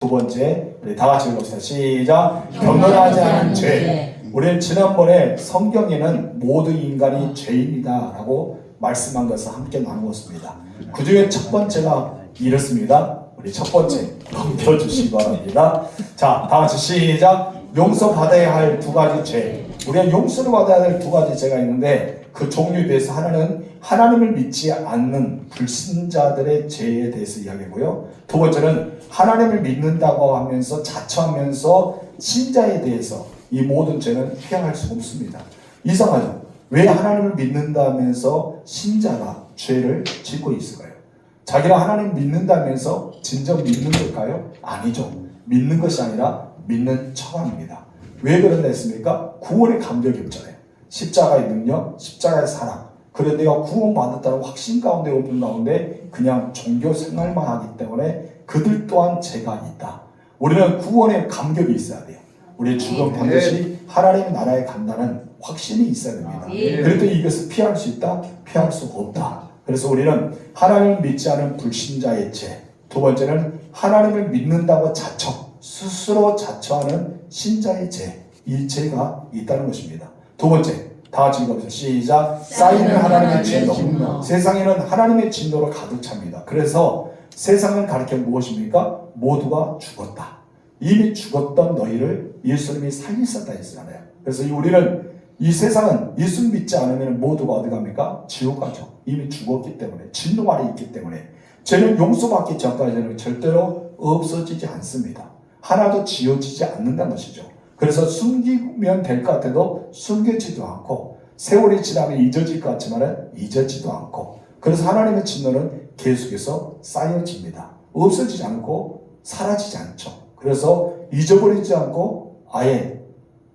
두 번째, 우리 다 같이 읽읍시다. 시작. 경건하지 않은 죄. 우리는 지난번에 성경에는 모든 인간이 죄인이다 라고 말씀한 것을 함께 나누었습니다. 그 중에 첫 번째가 이렇습니다. 우리 첫 번째 넘겨주시기 바랍니다. 자, 다 같이 시작. 용서받아야 할 두 가지 죄. 우리가 용서를 받아야 할 두 가지 죄가 있는데 그 종류에 대해서 하나는 하나님을 믿지 않는 불신자들의 죄에 대해서 이야기하고요. 두 번째는 하나님을 믿는다고 하면서 자처하면서 신자에 대해서 이 모든 죄는 피할 수 없습니다. 이상하죠? 왜 하나님을 믿는다면서 신자가 죄를 짓고 있을까요? 자기가 하나님 믿는다면서 진정 믿는 걸까요? 아니죠. 믿는 것이 아니라 믿는 척합니다. 왜 그런다 했습니까? 구원의 감격이 없잖아요. 십자가의 능력, 십자가의 사랑. 그런데 내가 구원받았다는 확신 가운데 없는 가운데 그냥 종교 생활만 하기 때문에 그들 또한 죄가 있다. 우리는 구원의 감격이 있어야 돼요. 우리의 죽음 반드시 하나님의 나라에 간다는 확신이 있어야 됩니다. 그래도 이것을 피할 수 있다? 피할 수 없다. 그래서 우리는 하나님을 믿지 않은 불신자의 죄. 두 번째는 하나님을 믿는다고 스스로 자처하는 신자의 죄. 이 죄가 있다는 것입니다. 두 번째, 다 같이 읽어보세요. 시작. 쌓이는 하나님의 진노. 세상에는 하나님의 진노로 가득 찹니다. 그래서 세상을 가리켜 무엇입니까? 모두가 죽었다. 이미 죽었던 너희를 예수님이 살리셨다 했잖아요. 그래서 우리는 이 세상은 예수 믿지 않으면 모두가 어디 갑니까? 지옥 가죠. 이미 죽었기 때문에, 진노 아래 있기 때문에. 죄는 용서받기 전까지는 절대로 없어지지 않습니다. 하나도 지워지지 않는다는 것이죠. 그래서 숨기면 될 것 같아도 숨겨지도 않고 세월이 지나면 잊어질 것 같지만 잊어지도 않고 그래서 하나님의 진노는 계속해서 쌓여집니다. 없어지지 않고 사라지지 않죠. 그래서 잊어버리지 않고 아예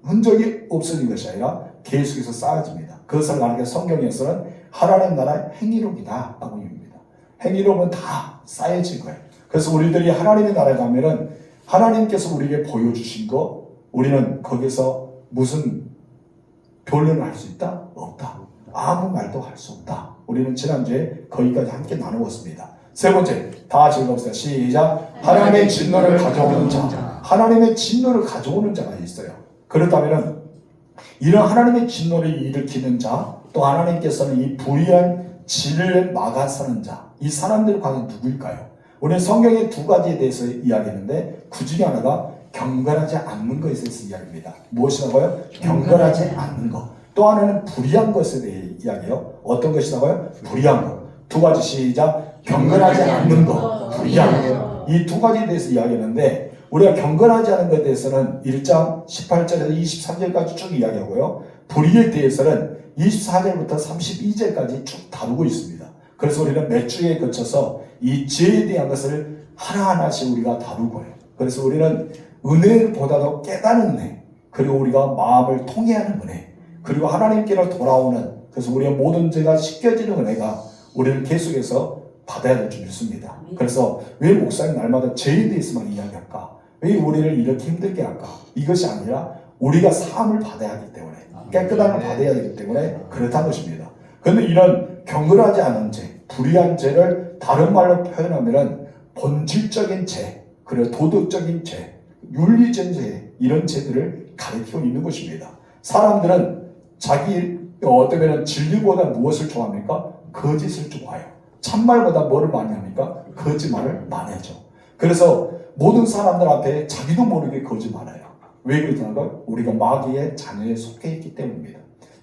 흔적이 없어진 것이 아니라 계속해서 쌓여집니다. 그것을 가리켜 성경에서는 하나님 나라의 행위록이다 라고 입니다. 행위록은 다 쌓여질 거예요. 그래서 우리들이 하나님의 나라에 가면은 하나님께서 우리에게 보여주신 거 우리는 거기서 무슨 변론을 할 수 있다? 없다. 아무 말도 할 수 없다. 우리는 지난주에 거기까지 함께 나누었습니다. 세 번째, 다 같이 읽어봅시다. 시작. 하나님의 진노를 가져오는 자. 하나님의 진노를 가져오는 자가 있어요. 그렇다면 이런 하나님의 진노를 일으키는 자, 또 하나님께서는 이 불의한 진을 막아서는 자, 이 사람들 과연 누구일까요? 우리는 성경의 두 가지에 대해서 이야기했는데 그 중에 하나가 경건하지 않는 것에 대해서 이야기합니다. 무엇이라고요? 경건하지 않는 것. 또 하나는 불의한 것에 대해 이야기해요. 어떤 것이라고요? 불의한 것. 두 가지 시작. 경건하지 않는 것, 불의한 것. 이 두 가지에 대해서 이야기했는데 우리가 경건하지 않은 것에 대해서는 1장 18절에서 23절까지 쭉 이야기하고요. 불의에 대해서는 24절부터 32절까지 쭉 다루고 있습니다. 그래서 우리는 몇 주에 거쳐서 이 죄에 대한 것을 하나하나씩 우리가 다루고요. 그래서 우리는 은혜보다도 깨닫는 은혜, 그리고 우리가 마음을 통해하는 은혜, 그리고 하나님께로 돌아오는, 그래서 우리의 모든 죄가 씻겨지는 은혜가 우리를 계속해서 받아야 될 줄 믿습니다. 그래서 왜 목사님 날마다 죄에 대해서만 이야기할까? 왜 우리를 이렇게 힘들게 할까? 이것이 아니라 우리가 사함을 받아야 하기 때문에, 깨끗함을 받아야 되기 때문에 그렇다는 것입니다. 그런데 이런 경건하지 않은 죄, 불의한 죄를 다른 말로 표현하면 본질적인 죄, 그리고 도덕적인 죄, 윤리적인 죄, 이런 죄들을 가리키고 있는 것입니다. 사람들은 자기 어쩌면 진리보다 무엇을 좋아합니까? 거짓을 좋아해요. 참말보다 뭐를 많이 합니까? 거짓말을 많이 하죠. 그래서 모든 사람들 앞에 자기도 모르게 거짓말해요. 왜 그렇다는 우리가 마귀의 자녀에 속해 있기 때문입니다.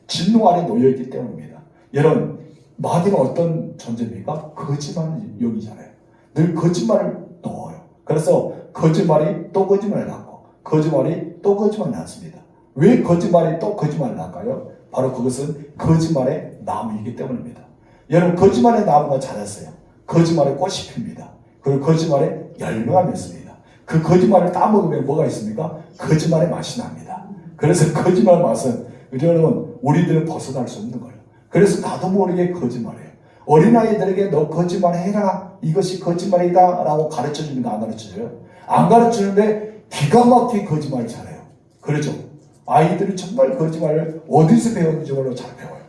진노 아래 놓여 있기 때문입니다. 여러분, 마귀는 어떤 존재입니까? 거짓말을 여기잖아요. 늘 거짓말을 넣어요. 그래서 거짓말이 또 거짓말을 낳고 거짓말이 또 거짓말을 낳습니다. 왜 거짓말이 또 거짓말을 낳을까요? 바로 그것은 거짓말의 나무이기 때문입니다. 여러분, 거짓말의 나무가 자랐어요. 거짓말의 꽃이 핍니다. 그리고 거짓말의 열매가 맺습니다. 그 거짓말을 따먹으면 뭐가 있습니까? 거짓말의 맛이 납니다. 그래서 거짓말 맛은 우리들은 벗어날 수 없는 거예요. 그래서 나도 모르게 거짓말해요. 어린아이들에게 너 거짓말해라, 이것이 거짓말이다 라고 가르쳐주는데 안 가르쳐줘요? 안 가르치는데 기가 막히게 거짓말을 잘해요. 그렇죠? 아이들이 정말 거짓말을 어디서 배웠는지 몰라 잘 배워요.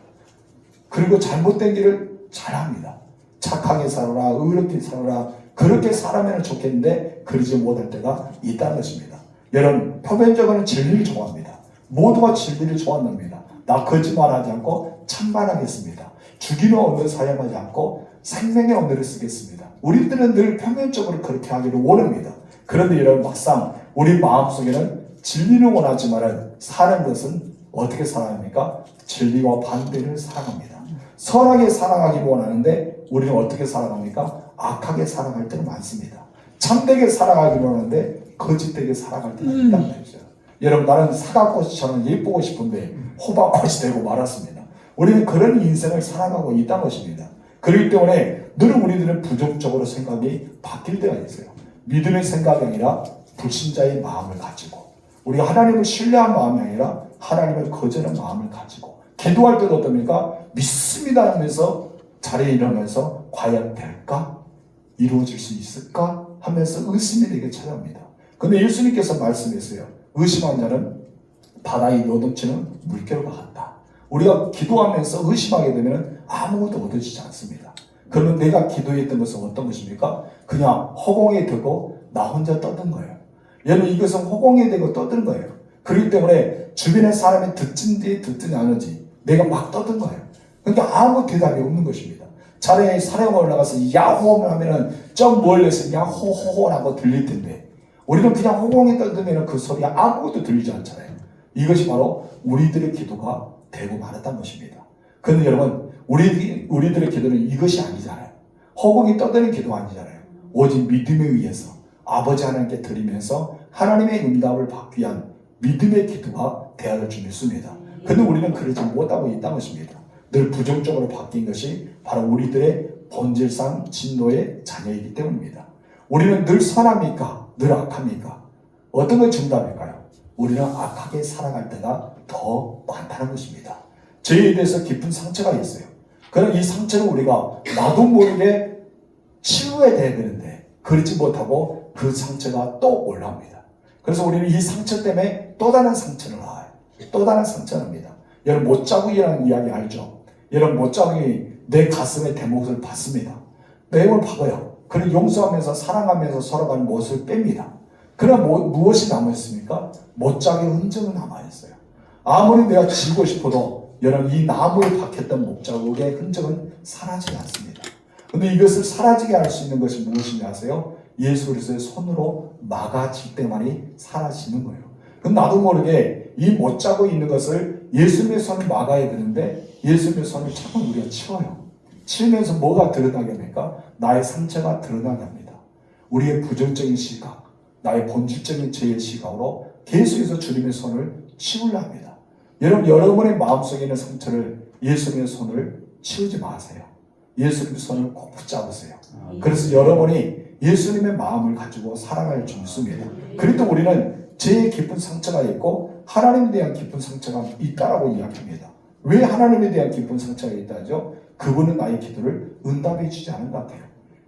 그리고 잘못된 길을 잘합니다. 착하게 살아라, 의롭게 살아라, 그렇게 살아면 좋겠는데 그러지 못할 때가 있다는 것입니다. 여러분, 표면적으로는 진리를 좋아합니다. 모두가 진리를 좋아합니다. 나 거짓말하지 않고 참말하겠습니다. 죽이는 언어를 사용하지 않고 생명의 언어를 쓰겠습니다. 우리들은 늘 표면적으로 그렇게 하기를 원합니다. 그런데 여러분, 막상 우리 마음속에는 진리를 원하지만 사는 것은 어떻게 살아갑니까? 진리와 반대를 살아갑니다. 선하게 살아가기를 원하는데 우리는 어떻게 살아갑니까? 악하게 살아갈 때는 많습니다. 참되게 살아가기를 원하는데 거짓되게 살아갈 때가 있단 말이죠. 여러분, 나는 사과꽃처럼 예쁘고 싶은데 호박꽃이 되고 말았습니다. 우리는 그런 인생을 살아가고 있다는 것입니다. 그렇기 때문에 늘 우리들은 부정적으로 생각이 바뀔 때가 있어요. 믿음의 생각이 아니라 불신자의 마음을 가지고, 우리가 하나님을 신뢰한 마음이 아니라 하나님을 거절한 마음을 가지고, 기도할 때도 어떻습니까? 믿습니다 하면서 자리에 일어나면서 과연 될까? 이루어질 수 있을까? 하면서 의심이 되게 찾아옵니다. 근데 예수님께서 말씀했어요. 의심한 자는 바다에 요동치는 물결과 같다. 우리가 기도하면서 의심하게 되면 아무것도 얻어지지 않습니다. 그러면 내가 기도했던 것은 어떤 것입니까? 그냥 허공에 들고 나 혼자 떠든 거예요. 여러분, 이것은 허공에 대고 떠드는 거예요. 그렇기 때문에 주변의 사람이 듣든지 않은지 내가 막 떠든 거예요. 그러니까 아무 대답이 없는 것입니다. 차라리 산에 올라가서 야호 하면은 좀 멀리서 야호호호라고 들릴 텐데 우리는 그냥 허공에 떠들면 그 소리 아무것도 들리지 않잖아요. 이것이 바로 우리들의 기도가 되고 말았다는 것입니다. 그런데 여러분, 우리들의 기도는 이것이 아니잖아요. 허공에 떠드는 기도가 아니잖아요. 오직 믿음에 의해서 아버지 하나님께 드리면서 하나님의 응답을 받기 위한 믿음의 기도가 되어야 줄 믿습니다. 그런데 우리는 그러지 못하고 있다는 것입니다. 늘 부정적으로 바뀐 것이 바로 우리들의 본질상 진노의 자녀이기 때문입니다. 우리는 늘 선합니까? 늘 악합니까? 어떤 걸 정답일까요? 우리는 악하게 살아갈 때가 더 많다는 것입니다. 죄에 대해서 깊은 상처가 있어요. 그럼 이 상처를 우리가 나도 모르게 치유해야 되는데 그렇지 못하고 그 상처가 또 올라옵니다. 그래서 우리는 이 상처 때문에 또 다른 상처를 낳아요. 또 다른 상처를 합니다. 여러분, 못자국이라는 이야기 알죠? 여러분, 못자국이 내 가슴에 대못을 받습니다. 내용을 박아요. 그를 용서하면서 사랑하면서 서로 간의 못을 뺍니다. 그럼 무엇이 남아있습니까? 못자국의 흔적은 남아있어요. 아무리 내가 지우고 싶어도 여러분, 이 나무에 박혔던 못자국의 흔적은 사라지지 않습니다. 그런데 이것을 사라지게 할 수 있는 것이 무엇인지 아세요? 예수 그리스도의 손으로 막아질 때만이 사라지는 거예요. 그럼 나도 모르게 이 못자국이 있는 것을 예수님의 손을 막아야 되는데 예수님의 손을 자꾸 우리가 치워요. 치우면서 뭐가 드러나게 합니까? 나의 상처가 드러나게 합니다. 우리의 부정적인 시각, 나의 본질적인 죄의 시각으로 계속해서 주님의 손을 치우려 합니다. 여러분의 마음속에 있는 상처를 예수님의 손을 치우지 마세요. 예수님의 손을 꼭 붙잡으세요. 그래서 여러분이 예수님의 마음을 가지고 살아갈 줄 믿습니다. 그래도 우리는 죄의 깊은 상처가 있고 하나님에 대한 깊은 상처가 있다라고 이야기합니다. 왜 하나님에 대한 깊은 상처가 있다죠? 그분은 나의 기도를 응답해 주지 않은 것 같아요.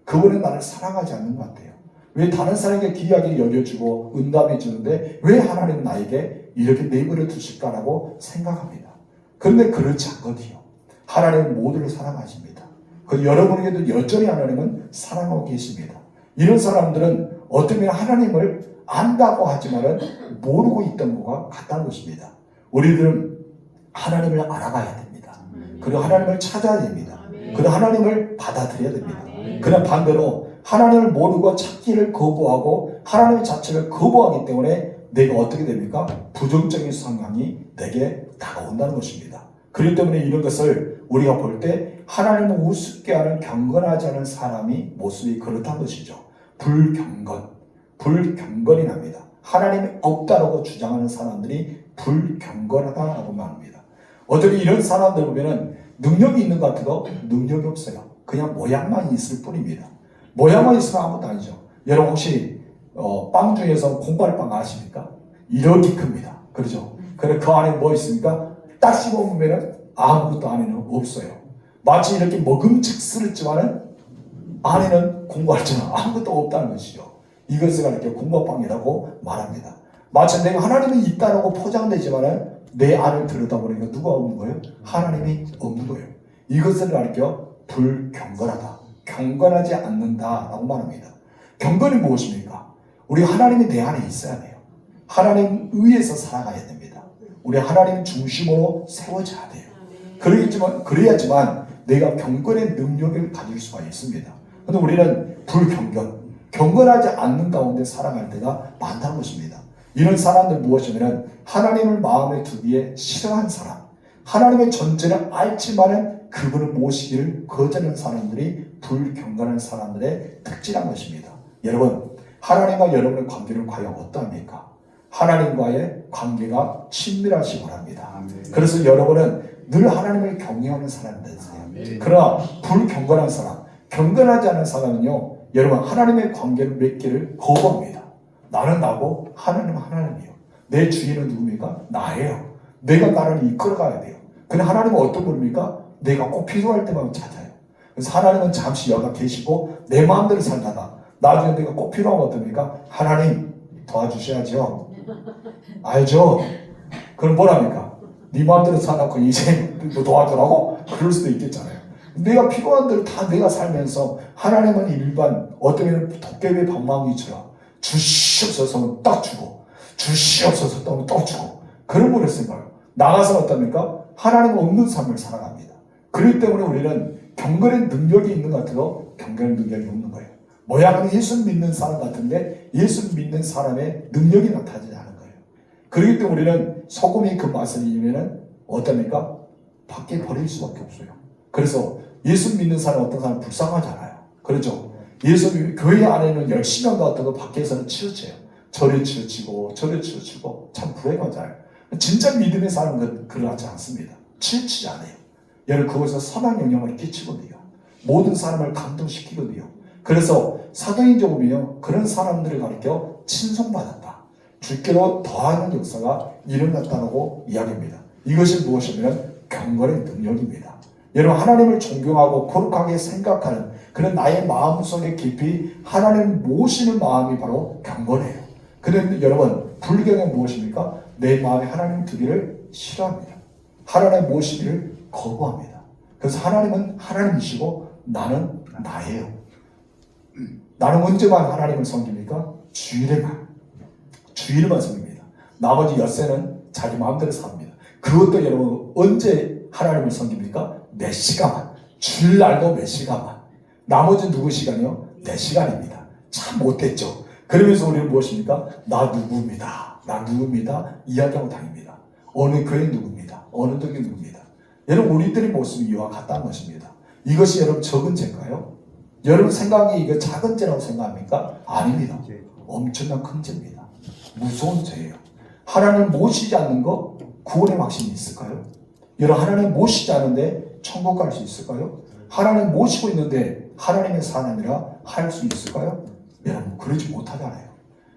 그분은 나를 사랑하지 않는 것 같아요. 왜 다른 사람에게 귀하게 여겨주고 응답해 주는데 왜 하나님은 나에게 이렇게 내버려 두실까라고 생각합니다. 그런데 그렇지 않거든요. 하나님은 모두를 사랑하십니다. 그리고 여러분에게도 여전히 하나님은 사랑하고 계십니다. 이런 사람들은 어쩌면 하나님을 안다고 하지만은 모르고 있던 것과 같다는 것입니다. 우리들은 하나님을 알아가야 됩니다. 그리고 하나님을 찾아야 됩니다. 그리고 하나님을 받아들여야 됩니다. 그러나 반대로 하나님을 모르고 찾기를 거부하고 하나님 자체를 거부하기 때문에 내가 어떻게 됩니까? 부정적인 성향이 내게 다가온다는 것입니다. 그렇기 때문에 이런 것을 우리가 볼 때 하나님을 우습게 하는 경건하지 않은 사람이 모습이 그렇다는 것이죠. 불경건이 납니다. 하나님이 없다라고 주장하는 사람들이 불경건하다라고 말합니다. 어떻게 이런 사람들 보면은 능력이 있는 것 같아도 능력이 없어요. 그냥 모양만 있을 뿐입니다. 모양만 있으면 아무것도 아니죠. 여러분 혹시 빵 중에서 콩과리빵 아십니까? 이렇게 큽니다. 그렇죠? 그래 그 안에 뭐 있습니까? 딱 씹어보면은 아무것도 안에는 없어요. 마치 이렇게 먹음직스럽지만은 안에는 콩과리처럼 아무것도 없다는 것이죠. 이것을 이렇게 콩과빵이라고 말합니다. 마치 내가 하나님이 있다라고 포장되지만은 내 안을 들여다보니까 누가 없는 거예요? 하나님이 없는 거예요. 이것을 가리켜 불경건하다, 경건하지 않는다라고 말합니다. 경건이 무엇입니까? 우리 하나님이 내 안에 있어야 돼요. 하나님 위에서 살아가야 됩니다. 우리 하나님 중심으로 세워져야 돼요. 그래야지만 내가 경건의 능력을 가질 수가 있습니다. 그런데 우리는 경건하지 않는 가운데 살아갈 때가 많다는 것입니다. 이런 사람들 무엇이냐면 하나님을 마음에 두기에 싫어한 사람, 하나님의 존재를 알지만은 그분을 모시기를 거절하는 사람들이 불경건한 사람들의 특징한 것입니다. 여러분, 하나님과 여러분의 관계는 과연 어떠합니까? 하나님과의 관계가 친밀하시기 바랍니다. 그래서 여러분은 늘 하나님을 경외하는 사람이 되세요. 그러나 불경건한 사람, 경건하지 않은 사람은요, 여러분 하나님의 관계를 맺기를 거부합니다. 나는 나고 하나님은 하나님이에요. 내 주인은 누굽니까? 나예요. 내가 나를 이끌어가야 돼요. 근데 하나님은 어떤 분입니까? 내가 꼭 필요할 때만 찾아요. 그래서 하나님은 잠시 여가 계시고 내 마음대로 살다가 나중에 내가 꼭 필요하면 어떻습니까? 하나님 도와주셔야죠. 알죠? 그럼 뭐랍니까? 네 마음대로 살아놓고 이제 뭐 도와주라고? 그럴 수도 있겠잖아요. 내가 필요한 대로 다 내가 살면서 하나님은 일반 어떤 도깨비 방망이처럼 주시옵소서 딱 주고 주시옵소서 또 주고 그런 분을 쓴 거예요. 나가서 어떻습니까? 하나님 없는 삶을 살아갑니다. 그렇기 때문에 우리는 경건의 능력이 있는 것 같아도 경건의 능력이 없는 거예요. 모양은 예수 믿는 사람 같은데 예수 믿는 사람의 능력이 나타나지 않은 거예요. 그렇기 때문에 우리는 소금이 그 맛을 잃으면 어떻습니까? 밖에 버릴 수밖에 없어요. 그래서 예수 믿는 사람 어떤 사람 불쌍하잖아요. 그렇죠? 교회 안에는 열심히 한 것 같아도 밖에서는 치우쳐요. 저리 치우치고 저리 치우치고 참 불행하잖아요. 진짜 믿음의 사람은 그러지 않습니다. 치우치지 않아요. 여러분 그것에서 선한 영향을 끼치거든요. 모든 사람을 감동시키거든요. 그래서 사도행전 보면 그런 사람들을 가리켜 칭송받았다. 주께로 더하는 역사가 일어났다고 이야기합니다. 이것이 무엇이냐면 경건의 능력입니다. 여러분 하나님을 존경하고 거룩하게 생각하는 그런 나의 마음속에 깊이 하나님을 모시는 마음이 바로 경건이에요. 그런데 여러분 불경은 무엇입니까? 내 마음에 하나님 두기를 싫어합니다. 하나님 모시기를 거부합니다. 그래서 하나님은 하나님이시고 나는 나예요. 나는 언제만 하나님을 섬깁니까? 주일에만 섬깁니다. 나머지 엿새는 자기 마음대로 삽니다. 그것도 여러분 언제 하나님을 섬깁니까? 몇 시간만. 주일날도 몇 시간만. 나머지 누구 시간이요? 내 시간입니다. 참 못됐죠. 그러면서 우리는 무엇입니까? 나 누구입니다. 이야기하고 다닙니다. 어느 교회 누구입니다. 어느 동네 누구입니다. 여러분 우리들의 모습이 이와 같다는 것입니다. 이것이 여러분 적은 죄인가요? 여러분 생각이 이거 작은 죄라고 생각합니까? 아닙니다. 엄청난 큰 죄입니다. 무서운 죄예요. 하나님 모시지 않는 거 구원의 확신이 있을까요? 여러분 하나님 모시지 않는데 천국 갈 수 있을까요? 하나님 모시고 있는데 하나님의 사람이라 할 수 있을까요? 여러분 그러지 못하잖아요.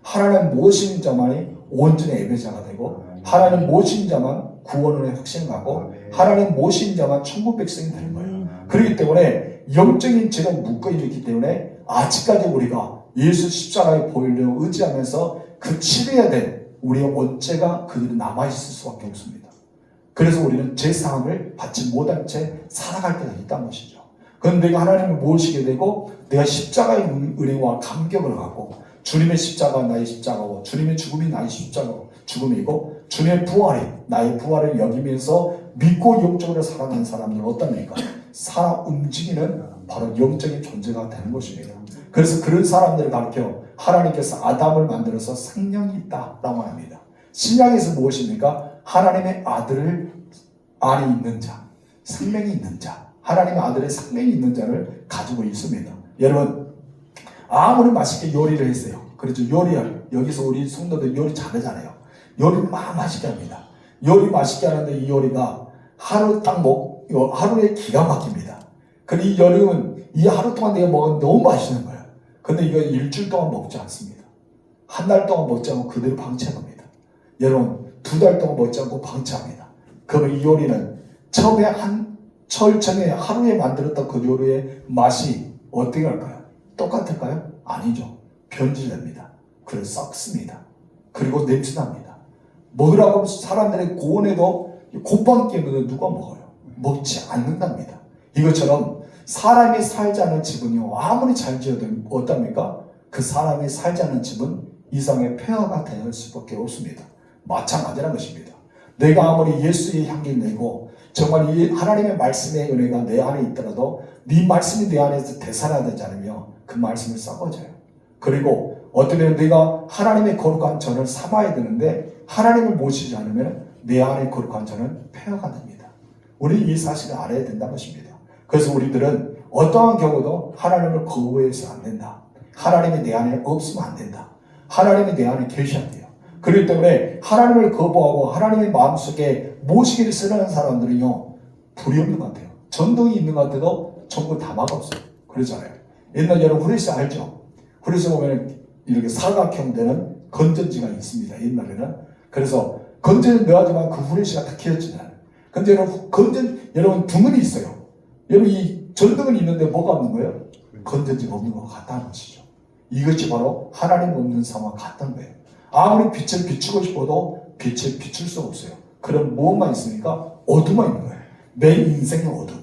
하나님 모시는 자만이 온전히 예배자가 되고 하나님 모신 자만 구원의 확신을 갖고 하나님 모신 자만 천국 백성이 되는 거예요. 그렇기 때문에 영적인 죄가 묶어있기 때문에 아직까지 우리가 예수 십자가의 보혈을 의지하면서 그 치료해야 될 우리의 원죄가 그들이 남아있을 수밖에 없습니다. 그래서 우리는 죄사함을 받지 못한 채 살아갈 때가 있다는 것이죠. 그런데 내가 하나님을 모시게 되고 내가 십자가의 은혜와 감격을 갖고 주님의 십자가 나의 십자가고 주님의 죽음이 나의 십자가고 죽음이고 주님의 부활이 나의 부활을 여기면서 믿고 영적으로 살아가는 사람들은 어떻습니까? 살아 움직이는 바로 영적인 존재가 되는 것입니다. 그래서 그런 사람들을 가르쳐 하나님께서 아담을 만들어서 생명이 있다라고 합니다. 신약에서 무엇입니까? 하나님의 아들 안에 있는 자, 생명이 있는 자, 하나님의 아들의 생명이 있는 자를 가지고 있습니다. 여러분 아무리 맛있게 요리를 했어요. 그렇죠. 여기서 우리 성도들 요리 잘하잖아요. 요리를 막 맛있게 합니다. 요리 맛있게 하는데 이 요리가 하루에 기가 막힙니다. 근데 이 요리는 이 하루 동안 내가 먹으면 너무 맛있는 거예요. 근데 이거 일주일 동안 먹지 않습니다. 한 달 동안 먹지 않고 그대로 방치합니다. 여러분 2달 동안 먹지 않고 방치합니다. 그럼 이 요리는 처음에 하루에 만들었던 그 요리의 맛이 어떻게 할까요? 똑같을까요? 아니죠. 변질됩니다. 그래서 썩습니다. 그리고 냄새납니다. 먹으라고 사람들의 고원에도 곱방 끼는데 누가 먹어요? 먹지 않는답니다. 이것처럼 사람이 살지 않은 집은요 아무리 잘 지어도 어떻습니까? 그 사람이 살지 않는 집은 이상의 폐허가 될 수밖에 없습니다. 마찬가지라는 것입니다. 내가 아무리 예수의 향기를 내고 정말 이 하나님의 말씀의 은혜가 내 안에 있더라도 네 말씀이 내 안에서 되살아나지 않으며 그 말씀을 썩어져요. 그리고 어쩌면 내가 하나님의 거룩한 전을 삼아야 되는데 하나님을 모시지 않으면 내 안에 거룩한 전은 폐허가 됩니다. 우리 이 사실을 알아야 된다는 것입니다. 그래서 우리들은 어떠한 경우도 하나님을 거부해서 안 된다. 하나님이 내 안에 없으면 안 된다. 하나님이 내 안에 계셔야 돼요. 그렇기 때문에 하나님을 거부하고 하나님의 마음속에 모시기를 싫어하는 사람들은요, 불이 없는 것 같아요. 전등이 있는 것 같아도 전부 다마가 없어요. 그러잖아요. 옛날 여러분 후레쉬 알죠? 후레쉬 보면 이렇게 사각형 되는 건전지가 있습니다. 옛날에는. 그래서 건전을 넣어야지만 그 후레쉬가 다 켜지잖아요. 근데 여러분 등은 있어요. 여러분 이 전등은 있는데 뭐가 없는 거예요? 건전지가 없는 것 같다는 것이죠. 이것이 바로 하나님 없는 상황과 같다는 거예요. 아무리 빛을 비추고 싶어도 빛을 비출 수 없어요. 그럼 무엇만 있으니까 어둠만 있는 거예요. 내 인생의 어둠.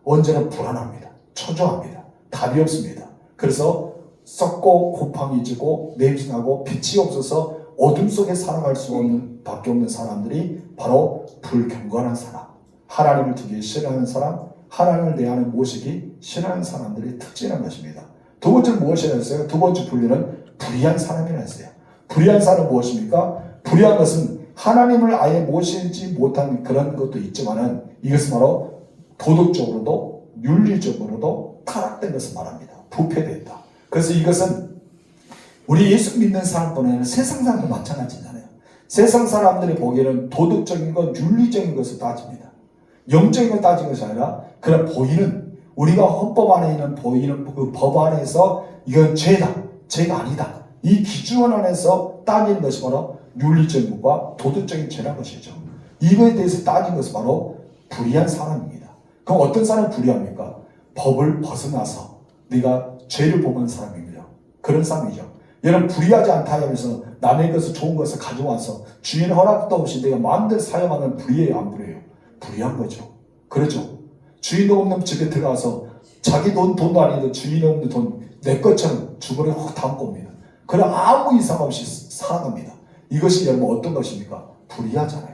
언제나 불안합니다. 초조합니다. 답이 없습니다. 그래서 썩고 곰팡이 지고 냄새나고 빛이 없어서 어둠 속에 살아갈 수 없는 밖에 없는 사람들이 바로 불경건한 사람, 하나님을 두기 싫어하는 사람, 하나님을 내 안에 모시기 싫어하는 사람들의 특징이라는 것입니다. 두 번째는 무엇이라 했어요? 두 번째 분류는 불의한 사람이라 했어요. 불의한 사람은 무엇입니까? 불의한 것은 하나님을 아예 모시지 못한 그런 것도 있지만은 이것은 바로 도덕적으로도 윤리적으로도 타락된 것을 말합니다. 부패됐다. 그래서 이것은 우리 예수 믿는 사람뿐 아니라 세상 사람도 마찬가지잖아요. 세상 사람들이 보기에는 도덕적인 것, 윤리적인 것을 따집니다. 영적인 걸 따지는 것이 아니라 그런 보이는, 우리가 헌법 안에 있는 보이는 그 법 안에서 이건 죄다, 죄가 아니다. 이 기준 안에서 따지는 것이 바로 윤리적인 것과 도덕적인 죄라는 것이죠. 이거에 대해서 따진 것은 바로 불의한 사람입니다. 그럼 어떤 사람이 불의합니까? 법을 벗어나서 네가 죄를 범한 사람입니다. 그런 사람이죠. 여러분 불의하지 않다 하면서 남의 것을 좋은 것을 가져와서 주인 허락도 없이 내가 마음대로 사용하면 불의해요, 안 불의해요? 불의한 거죠. 그렇죠. 주인 없는 집에 들어가서 자기 돈도 아니고 주인 없는 돈 내 것처럼 주머니에 확 담을 겁니다. 그럼 아무 이상 없이 살아갑니다. 이것이 여러분 어떤 것입니까? 불의하잖아요.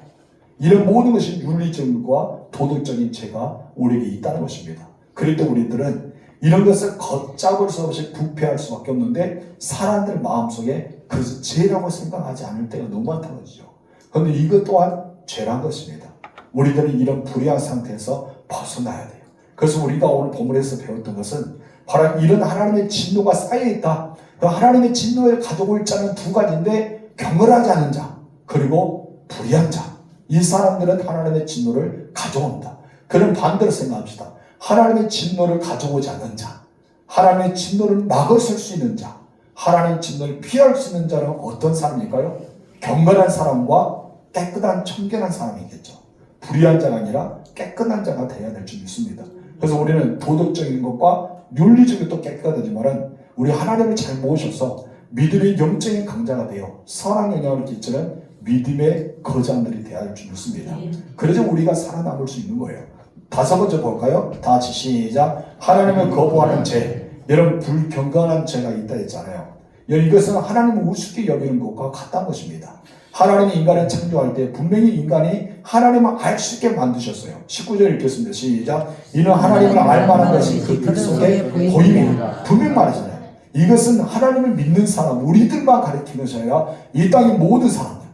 이런 모든 것이 윤리적인 것과 도덕적인 죄가 우리에게 있다는 것입니다. 그럴 때 우리들은 이런 것을 걷잡을 수 없이 부패할 수밖에 없는데 사람들 마음속에 그것을 죄라고 생각하지 않을 때가 너무 많다는 것이죠. 그런데 이것 또한 죄란 것입니다. 우리들은 이런 불의한 상태에서 벗어나야 돼요. 그래서 우리가 오늘 본문에서 배웠던 것은 바로 이런 하나님의 진노가 쌓여있다. 그 하나님의 진노를 가져올 자는 두 가지인데 경건하지 않은 자 그리고 불의한 자. 이 사람들은 하나님의 진노를 가져온다. 그럼 반대로 생각합시다. 하나님의 진노를 가져오지 않는 자, 하나님의 진노를 막아설 수 있는 자, 하나님의 진노를 피할 수 있는 자는 어떤 사람일까요? 경건한 사람과 깨끗한 청결한 사람이겠죠. 불의한 자가 아니라 깨끗한 자가 되어야 될 줄 믿습니다. 그래서 우리는 도덕적인 것과 윤리적인 것도 깨끗하지만은 우리 하나님을 잘 모셔서 믿음의 영적인 강자가 되어 선한 영향을 끼치는 믿음의 거장들이 되어야 할 줄 믿습니다. 그래서 우리가 살아남을 수 있는 거예요. 다섯 번째 볼까요? 다 같이 시작. 하나님을 거부하는 죄. 여러분 불경건한 죄가 있다 했잖아요. 이것은 하나님을 우습게 여기는 것과 같다는 것입니다. 하나님이 인간을 창조할 때 분명히 인간이 하나님을 알 수 있게 만드셨어요. 19절 읽겠습니다. 시작. 이는 하나님을 알 만한 것이 그들 속에 보임이라. 분명히 말하잖아요. 이것은 하나님을 믿는 사람, 우리들만 가르치는 것이 아니라 이 땅의 모든 사람들,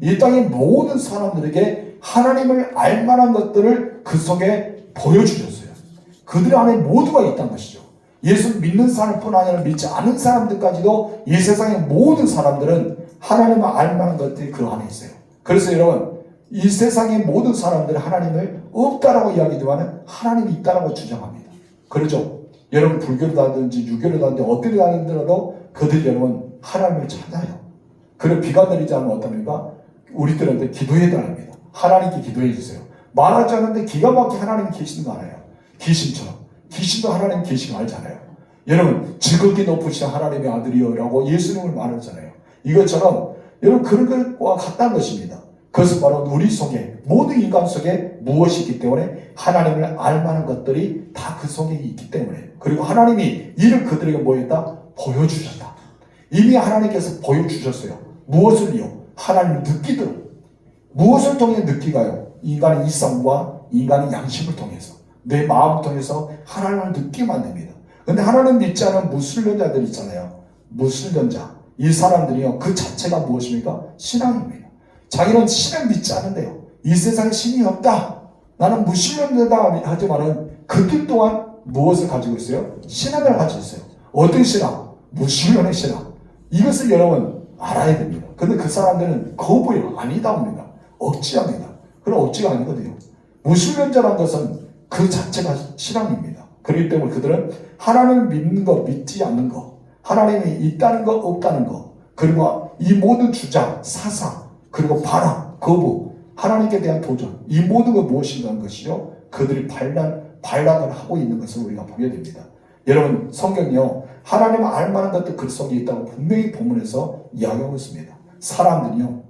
이 땅의 모든 사람들에게 하나님을 알 만한 것들을 그 속에 보여주셨어요. 그들 안에 모두가 있다는 것이죠. 예수 믿는 사람뿐 아니라 믿지 않은 사람들까지도 이 세상의 모든 사람들은 하나님을 알 만한 것들이 그 안에 있어요. 그래서 여러분 이 세상의 모든 사람들은 하나님을 없다라고 이야기하지만 하나님이 있다라고 주장합니다. 그렇죠? 여러분 불교를 다든지 유교를 다든지 어디를 다니더라도 그들이 여러분 하나님을 찾아요. 그리고 비가 내리지 않으면 어떻습니까? 우리들한테 기도해야 합니다. 하나님께 기도해 주세요. 말하지 않는데 기가 막히게 하나님이 계시는 거 알아요. 귀신처럼. 귀신도 하나님 계시는 거 알잖아요. 여러분 지극히 높으신 하나님의 아들이여 라고 예수님을 말하잖아요. 이것처럼 여러분 그런 것과 같다는 것입니다. 그것은 바로 우리 속에 모든 인간 속에 무엇이 있기 때문에 하나님을 알 만한 것들이 다 그 속에 있기 때문에 그리고 하나님이 이를 그들에게 뭐 했다? 보여주셨다. 이미 하나님께서 보여주셨어요. 무엇을요? 하나님을 느끼도록. 무엇을 통해 느끼가요? 인간의 이성과 인간의 양심을 통해서, 내 마음을 통해서 하나님을 느끼면 안 됩니다. 근데 하나님 믿지 않은 무신론자들 있잖아요. 무신론자. 이 사람들이요, 그 자체가 무엇입니까? 신앙입니다. 자기는 신을 믿지 않는데요. 이 세상에 신이 없다. 나는 무신론자다 하지만은 그들 또한 무엇을 가지고 있어요? 신앙을 가지고 있어요. 어떤 신앙? 무신론의 신앙. 이것을 여러분 알아야 됩니다. 근데 그 사람들은 거부해요. 아니다 합니다. 억지합니다. 그럼 억지가 아니거든요. 무신론자라는 것은 그 자체가 신앙입니다. 그렇기 때문에 그들은 하나님을 믿는 거, 믿지 않는 거, 하나님이 있다는 거, 없다는 거, 그리고 이 모든 주장, 사상, 그리고 반항, 거부, 하나님께 대한 도전, 이 모든 것 무엇인가는 것이요, 그들이 반란을 하고 있는 것을 우리가 보게 됩니다. 여러분, 성경이요, 하나님을 알만한 것도 그 속에 있다고 분명히 본문에서 이야기하고 있습니다. 사람들이요,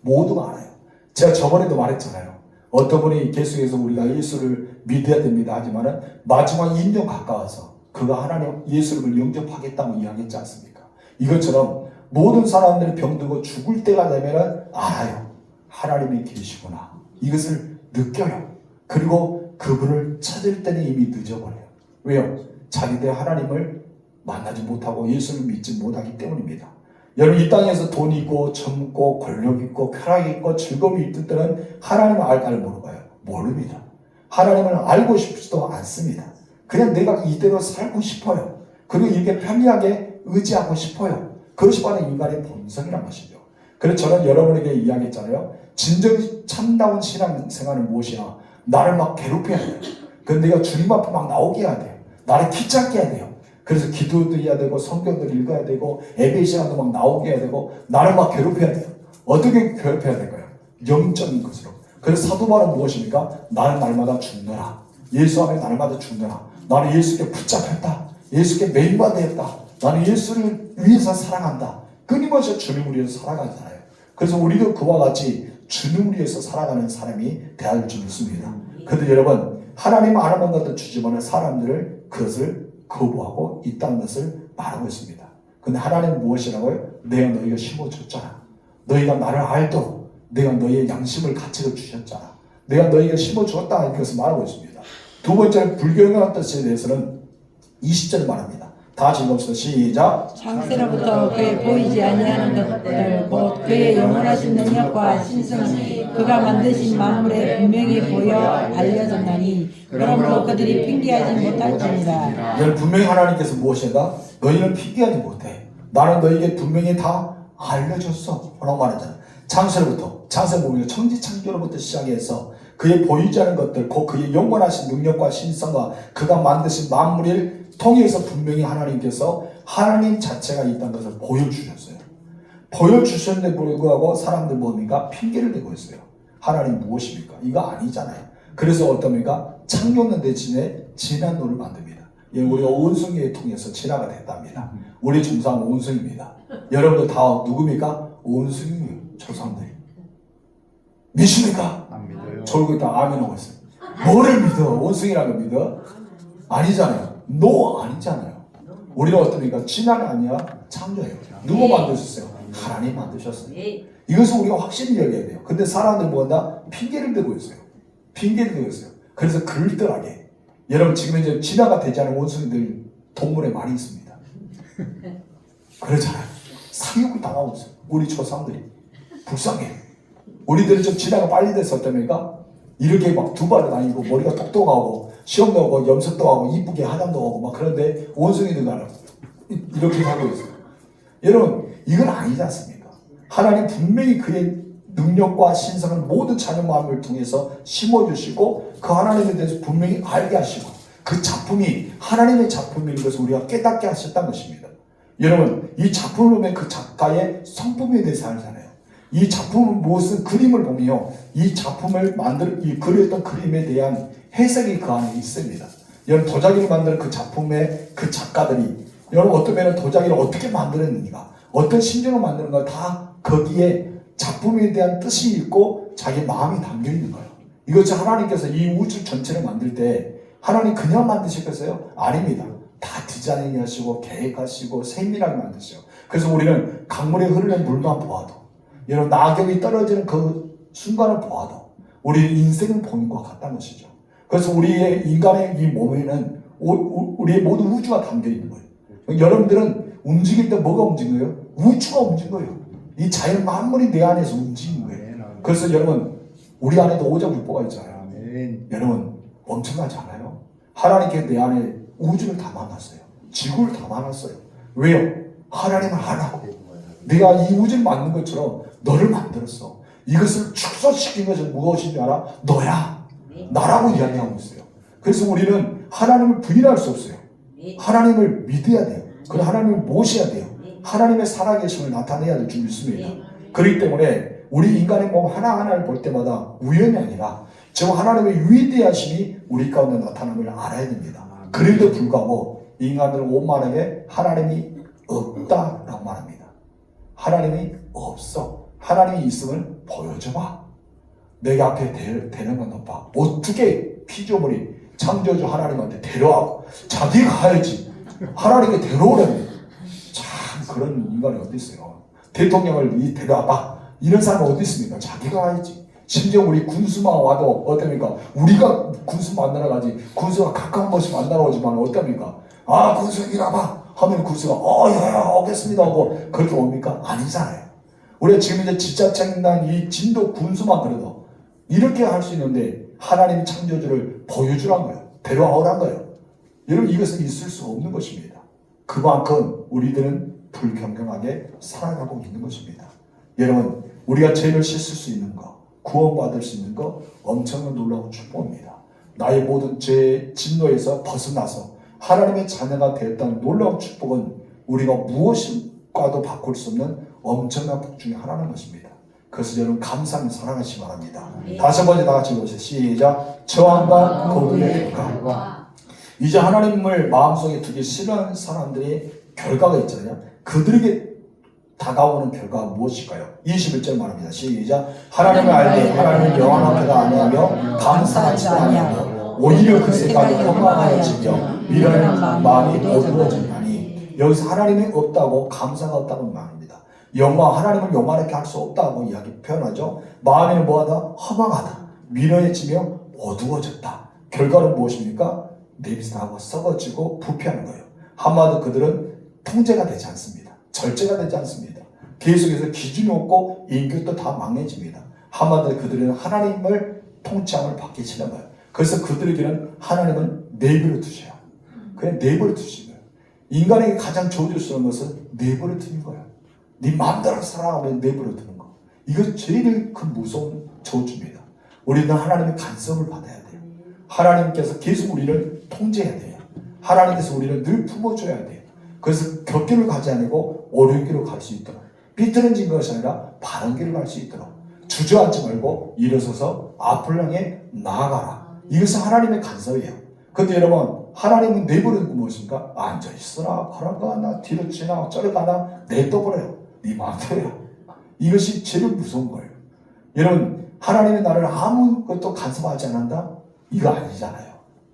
모두가 알아요. 제가 저번에도 말했잖아요. 어떤 분이 계속해서 우리가 예수를 믿어야 됩니다 하지만은 마지막 인정 가까워서 그가 하나님 예수를 영접하겠다고 이야기했지 않습니까? 이것처럼 모든 사람들이 병들고 죽을 때가 되면은 알아요. 하나님이 계시구나. 이것을 느껴요. 그리고 그분을 찾을 때는 이미 늦어버려요. 왜요? 자기들 하나님을 만나지 못하고 예수를 믿지 못하기 때문입니다. 여러분, 이 땅에서 돈 있고 젊고 권력 있고 쾌락이 있고 즐거움이 있을 때는 하나님을 알까를 모르고요. 모릅니다. 하나님을 알고 싶지도 않습니다. 그냥 내가 이대로 살고 싶어요. 그리고 이렇게 편리하게 의지하고 싶어요. 그것이 바로 인간의 본성이란 것이죠. 그래서 저는 여러분에게 이야기했잖아요. 진정 참다운 신앙생활은 무엇이냐? 나를 막 괴롭혀야 돼요. 그런데 내가 주님 앞에 막 나오게 해야 돼요. 나를 귀찮게 해야 돼요. 그래서 기도도 해야 되고 성경도 읽어야 되고 예배 시간도 막 나오게 해야 되고 나를 막 괴롭혀야 돼요. 어떻게 괴롭혀야 될까요? 영적인 것으로. 그래서 사도 바울은 무엇입니까? 나는 날마다 죽노라. 예수 안에 날마다 죽노라. 나는 예수께 붙잡혔다. 예수께 매인받았다. 나는 예수를 위해서 살아간다. 끊임없이 주님을 위해서 살아가잖아요. 그래서 우리도 그와 같이 주님을 위해서 살아가는 사람이 되어야 줄 믿습니다. 그런데 여러분, 하나님 알아본 것도 주지만 사람들을 그것을 거부하고 있다는 것을 말하고 있습니다. 근데 하나님은 무엇이라고요? 내가 너희가 심어줬잖아. 너희가 나를 알도록 내가 너희의 양심을 가치로 주셨잖아. 내가 너희가 심어줬다. 이것을 말하고 있습니다. 두 번째는 불경한 뜻에 대해서는 20절 말합니다. 다 읽읍시다. 시작. 창세로부터 그의 보이지 아니하는 것들 곧 그의 영원하신 능력과 신성이 그가 만드신 만물에 분명히 보여 알려졌나니 그러므로 그들이 핑계하지 못할지니라. 여러분, 분명히 하나님께서 무엇인가? 너희는 핑계하지 못해. 나는 너희에게 분명히 다 알려줬어 라고 말하잖아. 창세 보면 천지창조로부터 시작해서 그의 보이지 않는 것들, 곧 그의 영원하신 능력과 신성과 그가 만드신 만물을 통해서 분명히 하나님께서 하나님 자체가 있다는 것을 보여주셨어요. 보여주셨는데 불구하고 사람들 뭡니까? 핑계를 대고 있어요. 하나님 무엇입니까? 이거 아니잖아요. 그래서 어떻습니까? 창조는 대신에 진화론을 만듭니다. 우리가 온숭이를 통해서 진화가 됐답니다. 우리 중상 온숭이입니다. 여러분들 다 누굽니까? 온숭이 조상들. 믿습니까? 안 믿어요. 졸고 있다 아멘하고 있어요. 뭐를 믿어? 온숭이라는 걸 믿어? 아니잖아요. 아니잖아요. 우리는 어떻습니까? 진화는 아니야. 창조예요. 누가 만드셨어요? 하나님 만드셨어요. 이것을 우리가 확실히 여겨야 돼요. 근데 사람들 뭐한다? 핑계를 대고 있어요. 핑계를 대고 있어요. 그래서 글들하게. 여러분, 지금 이제 진화가 되지 않은 원숭이들 동물에 많이 있습니다. 그렇잖아요. 사육을 당하고 있어요. 우리 조상들이. 불쌍해. 우리들은 좀 진화가 빨리 돼서 어떻습니까? 이렇게 막 두 발을 다니고 머리가 똑똑하고 시험도 하고 염색도 하고 이쁘게 화장도 하고 막 그런데 원숭이들은 이렇게 살고 있어요. 여러분, 이건 아니지 않습니까? 하나님 분명히 그의 능력과 신성을 모든 자녀 마음을 통해서 심어주시고 그 하나님에 대해서 분명히 알게 하시고 그 작품이 하나님의 작품인 것을 우리가 깨닫게 하셨다는 것입니다. 여러분, 이 작품을 보면 그 작가의 성품에 대해서 알잖아요. 이 작품은 무엇은 그림을 보며 이 작품을 이 그렸던 그림에 대한 해석이 그 안에 있습니다. 여러분, 도자기를 만드는 그 작품의 그 작가들이 여러분 어떤 도자기를 어떻게 만들었는가, 어떤 심정을 만드는가 다 거기에 작품에 대한 뜻이 있고 자기 마음이 담겨 있는 거예요. 이것이 하나님께서 이 우주 전체를 만들 때 하나님 그냥 만드셨겠어요? 아닙니다. 다 디자인 하시고 계획하시고 세밀하게 만드셔요. 그래서 우리는 강물에 흐르는 물만 보아도, 여러분 낙엽이 떨어지는 그 순간을 보아도 우리 인생을 보는 것 같다는 것이죠. 그래서 우리의 인간의 이 몸에는 우리의 모든 우주가 담겨 있는 거예요. 여러분들은 움직일 때 뭐가 움직인 거예요? 우주가 움직인 거예요. 이 자연 만물이 내 안에서 움직이는 거예요. 그래서 여러분 우리 안에도 오장육부가 있잖아요. 여러분 엄청나지 않아요? 하나님께 내 안에 우주를 담아놨어요. 지구를 담아놨어요. 왜요? 하나님을 하라고. 내가 이 우주를 만든 것처럼 너를 만들었어. 이것을 축소시킨 것은 무엇인지 알아? 너야. 나라고 이야기하고 있어요. 그래서 우리는 하나님을 부인할 수 없어요. 하나님을 믿어야 돼요. 그리고 하나님을 모셔야 돼요. 하나님의 살아계심을 나타내야 될 줄 믿습니다. 그렇기 때문에 우리 인간의 몸 하나하나를 볼 때마다 우연이 아니라 저 하나님의 위대하심이 우리 가운데 나타남을 알아야 됩니다. 그래도 불구하고 인간들은 오만하게 하나님이 없다라고 말합니다. 하나님이 없어. 하나님이 있음을 보여줘봐. 내가 앞에 되는 건 없다. 어떻게 피조물이 창조주 하나님한테 데려가고 자기가 가야지 하나님께 데려오라니. 참 그런 인간이 어디 있어요. 대통령을 데려와봐. 이런 사람은 어디 있습니까? 자기가 가야지. 심지어 우리 군수만 와도 어떻습니까? 우리가 군수 만나러 가지. 군수가 가까운 곳이 만나러 오지만 어떻습니까? 아 군수 이리 와봐 하면 군수가 예 오겠습니다 하고 그렇게 옵니까? 아니잖아요. 우리가 지금 이제 지자체나 이 진도 군수만 그래도 이렇게 할 수 있는데 하나님 창조주를 보여주란 거예요. 데려오란 거예요. 여러분 이것은 있을 수 없는 것입니다. 그만큼 우리들은 불평등하게 살아가고 있는 것입니다. 여러분 우리가 죄를 씻을 수 있는 것, 구원받을 수 있는 것 엄청난 놀라운 축복입니다. 나의 모든 죄의 진노에서 벗어나서 하나님의 자녀가 되었다는 놀라운 축복은 우리가 무엇과도 바꿀 수 없는 엄청난 복 중에 하나는 것입니다. 그래서 여러분 감사하며 살아가시기 바랍니다. 다시 번째 다 같이 보세요. 시작. 저항과 거부의 결과. 이제 하나님을 마음속에 두기 싫어하는 사람들의 결과가 있잖아요. 그들에게 다가오는 결과가 무엇일까요? 21절 말합니다. 시작. 하나님을 알되 하나님을 영원하게도 아니하며 감사하지도 아니하고 오히려 그 생각이 험악하여지며 미련한 마음이 어두워지나니. 여기서 하나님이 없다고 감사가 없다고 말합니다. 하나님을 영원하게 할 수 없다고 이야기 표현하죠. 마음에는 뭐하다? 허망하다. 미련해지며 어두워졌다. 결과는 무엇입니까? 냄새나고 썩어지고 부패하는 거예요. 한마디로 그들은 통제가 되지 않습니다. 절제가 되지 않습니다. 계속해서 기준이 없고 인격도 다 망해집니다. 한마디로 그들은 하나님을 통치함을 받기 싫은 거예요. 그래서 그들에게는 하나님은 내버려 두셔요. 그냥 내버려 두시는 거예요. 인간에게 가장 저주스러운 것은 내버려 두는 거예요. 네 마음대로 살아가면 내버려 두는 거. 이거 제일 큰 무서운 저주입니다. 우리는 하나님의 간섭을 받아야 돼요. 하나님께서 계속 우리를 통제해야 돼요. 하나님께서 우리를 늘 품어줘야 돼요. 그래서 곁길을 가지 않고 옳은 길로 갈 수 있도록, 삐뚤어진 것이 아니라 바른 길을 갈 수 있도록 주저앉지 말고 일어서서 앞을 향해 나아가라. 이것은 하나님의 간섭이에요. 그런데 여러분 하나님은 내버리는 거 무엇입니까? 앉아있으라, 걸어가나, 뒤로 지나, 저리 가나, 내떠버려요. 네 마음대로. 이것이 제일 무서운 거예요. 여러분 하나님이 나를 아무것도 간섭하지 않는다? 이거 아니잖아요.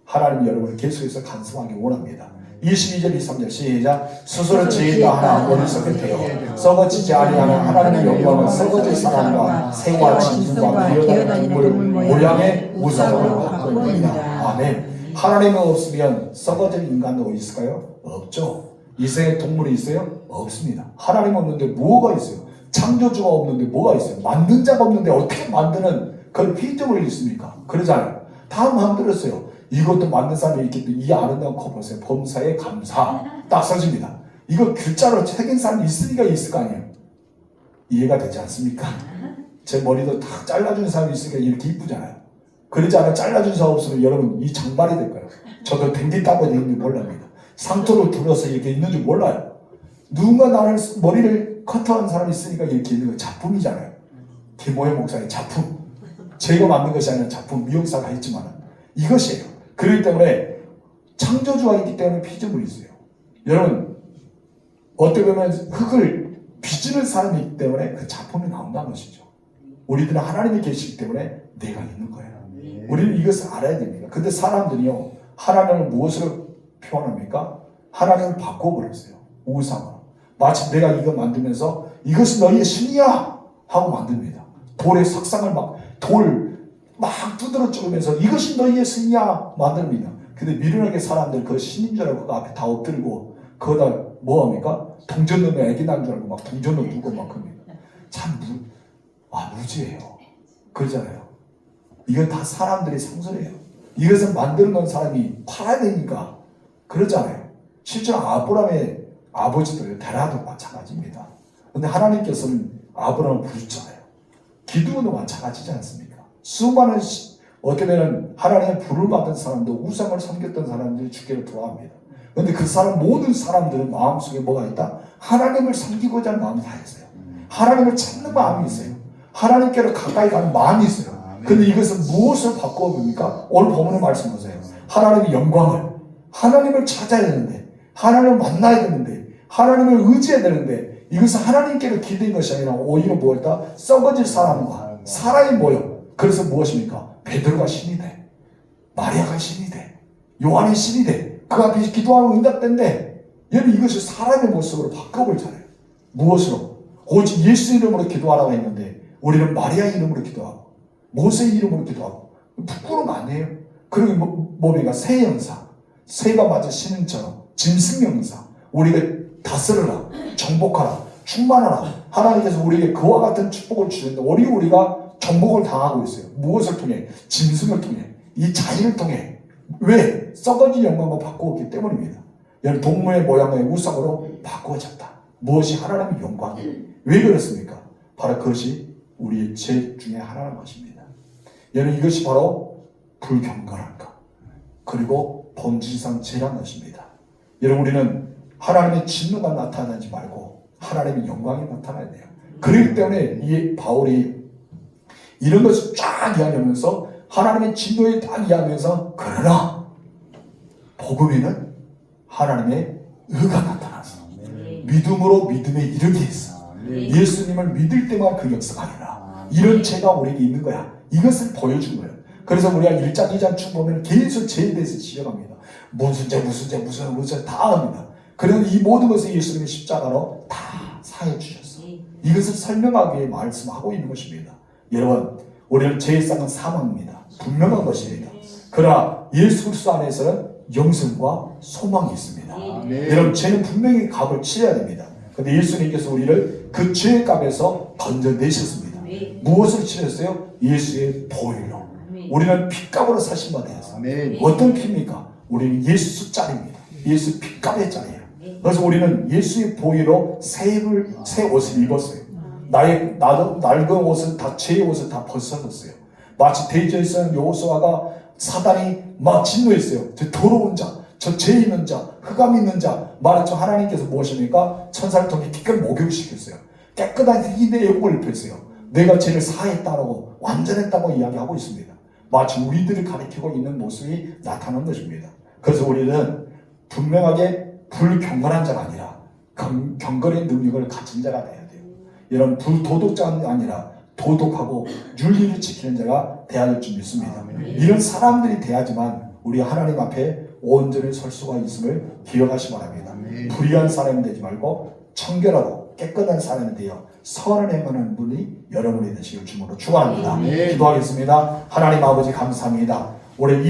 하나님이 여러분을 계속해서 간섭하기 원합니다. 22절 23절 시작. 스스로 지혜가 하나 어리석게 되어 썩어지지 아니하는 하나님의 영광은 썩어질 사람과 새와 짐승과 기어다니는 동물 모양의 우상으로 바꾸니라. 아멘. 하나님이 없으면 썩어질 인간은 어디 있을까요? 없죠. 이 세상에 동물이 있어요? 없습니다. 하나님 없는데 뭐가 있어요? 창조주가 없는데 뭐가 있어요? 만든 자가 없는데 어떻게 만드는 그런 피조물이 있습니까? 그러잖아요. 다 만들었어요. 이것도 만든 사람이 있기 때문에 이 아름다운 거 보세요. 범사에 감사. 딱 써집니다. 이거 글자로 새긴 사람이 있으니까 있을 거 아니에요. 이해가 되지 않습니까? 제 머리도 다 잘라준 사람이 있으니까 이렇게 이쁘잖아요. 그러지 않아 잘라준 사람 없으면 여러분 이 장발이 될 거예요. 저도 댕기 따고 있는지 몰랍니다. 상토를 둘러서 이렇게 있는 줄 몰라요. 누군가 나를 머리를 커트한 사람이 있으니까 이렇게 있는 거 작품이잖아요. 김호혜 목사의 작품. 제가 만든 것이 아니라 작품, 미용사가 했지만 이것이에요. 그렇기 때문에 창조주가 있기 때문에 피조물이 있어요. 여러분 어떻게 보면 흙을 빚는 사람이 있기 때문에 그 작품이 나온다는 것이죠. 우리들은 하나님이 계시기 때문에 내가 있는 거예요. 우리는 이것을 알아야 됩니다. 근데 사람들이요 하나님을 무엇으로 표현합니까? 하나님을 바꿔버렸어요. 우상으로. 마치 내가 이거 만들면서 이것은 너희의 신이야 하고 만듭니다. 돌에 석상을 돌 막 두드러 찍으면서 이것이 너희의 신이야 만듭니다. 근데 미련하게 사람들 그 신인 줄 알고 그 앞에 다 엎드리고 거기다 뭐합니까? 동전 넣으면 애기 난 줄 알고 막 동전 넣고 막 그럽니다. 참 무지해요. 그러잖아요. 이건 다 사람들의 상술이에요. 이것을 만드는 건 사람이 팔아야 되니까 그러잖아요. 실제로 아브라함의 아버지도 데라도 마찬가지입니다. 근데 하나님께서는 아브라함을 부르셨잖아요. 기드온도 마찬가지지 않습니까? 수많은 어떻게 보면 하나님의 부를 받은 사람도 우상을 섬겼던 사람들이 주께를 좋아합니다. 그런데 그 사람 모든 사람들은 마음속에 뭐가 있다? 하나님을 섬기고자 하는 마음이 다 있어요. 하나님을 찾는 마음이 있어요. 하나님께로 가까이 가는 마음이 있어요. 근데 이것은 무엇을 바꾸어 봅니까? 오늘 본문의 말씀 보세요. 하나님의 영광을, 하나님을 찾아야 되는데, 하나님을 만나야 되는데, 하나님을 의지해야 되는데, 이것은 하나님께로 기대는 것이 아니라 오히려 뭐였다? 썩어질 사람과 사람이 모여. 그래서 무엇입니까? 베드로가 신이 돼. 마리아가 신이 돼. 요한이 신이 돼. 그 앞에 기도하면 응답된대. 여러분 이것을 사람의 모습으로 바꿔보잖아요. 무엇으로? 오직 예수 이름으로 기도하라고 했는데 우리는 마리아 이름으로 기도하고 모세 이름으로 기도하고 부끄러움 아니에요. 그리고 뭡니까? 새 형사. 새가 맞은 신은처럼 짐승 형사. 우리가 다스려라. 정복하라. 충만하라. 하나님께서 우리에게 그와 같은 축복을 주시는데 우리가 정복을 당하고 있어요. 무엇을 통해? 짐승을 통해. 이 자연을 통해. 왜? 썩어진 영광을 바꾸었기 때문입니다. 여러분 동물의 모양의 우상으로 바꾸어졌다. 무엇이 하나님의 영광이에요. 왜 그렇습니까? 바로 그것이 우리의 죄 중에 하나라는 것입니다. 여러분 이것이 바로 불경건한 것. 그리고 본질상 죄란 것입니다. 여러분 우리는 하나님의 진노가 나타나지 말고 하나님의 영광이 나타나야 돼요. 그렇기 때문에 이 바울이 이런 것을 쫙 이야기하면서 하나님의 진노에 딱 이야기하면서 그러나 복음에는 하나님의 의가 나타나서 믿음으로 믿음에 이르게 했어. 예수님을 믿을 때만 그 역사가 아니라 이런 죄가 우리에게 있는 거야. 이것을 보여준 거예요. 그래서 우리가 1장 2장 쭉 보면 계속 죄에 대해서 지적합니다. 무슨 죄 다 합니다. 그래서 이 모든 것을 예수님의 십자가로 다 사해 주셨어. 이것을 설명하기 위해 말씀하고 있는 것입니다. 여러분 우리는 죄의 쌍은 사망입니다. 분명한 것입니다. 그러나 예수 그리스도 안에서는 영생과 소망이 있습니다. 여러분 죄는 분명히 값을 치러야 됩니다. 그런데 예수님께서 우리를 그 죄의 값에서 건져내셨습니다. 무엇을 치렀어요? 예수의 보혈로. 우리는 핏값으로 사신받았어요. 어떤 피입니까? 우리는 예수 짤입니다. 예수 핏값의 짤이에요. 그래서 우리는 예수의 보혈로 새 옷을 입었어요. 나의 낡은 옷은 다 죄의 옷을 다 벗어졌어요. 마치 대저에서는 여호수아가 사단이 막 진노했어요. 저 더러운 자, 저 죄 있는 자, 흑암 있는 자 말했죠. 하나님께서 무엇입니까? 천사를 통해 기꺼이 목욕시켰어요. 깨끗한 흰의 예복을 입혔어요. 내가 죄를 사했다고 완전했다고 이야기하고 있습니다. 마치 우리들이 가리키고 있는 모습이 나타나는 것입니다. 그래서 우리는 분명하게 불경건한 자가 아니라 경건의 능력을 가진 자가 돼야 돼요. 이런 불도덕자가 아니라 도덕하고 윤리를 지키는 자가 돼야 될 줄 믿습니다. 이런 사람들이 돼야지만 우리 하나님 앞에 온전히 설 수가 있음을 기억하시 바랍니다. 불의한 사람이 되지 말고 청결하고 깨끗한 사람이 되어 선을 행하는 분이 여러분이 되시길 주님으로 축원합니다. 기도하겠습니다. 하나님 아버지 감사합니다. 올해